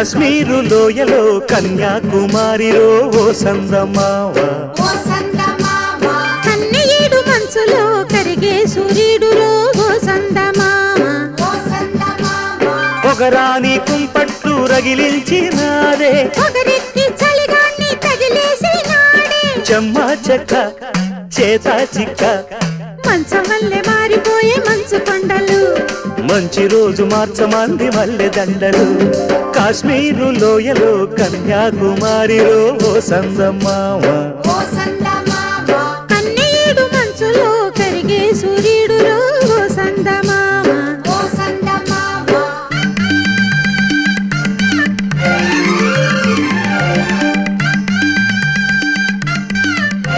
కాశ్మీరు లోయలో కన్యాకుమారిలో ఓ సందమావ కన్నయ్యేడు మనసులో కరిగే సూర్యుడులో ఓ సందమామ ఒకరాని కుంపట్లు రగిలించినారే ఒకరికి చలిగాన్ని తగిలేసినాడే చెమ్మా చెక్క చేత చిక్క మంచం వల్లే మారిపోయే మంచు కొండలు మంచి రోజు మార్చమంది మల్లె దండలు కాశ్మీరు లోయలో కన్యాకుమారిలో ఓ సందమావ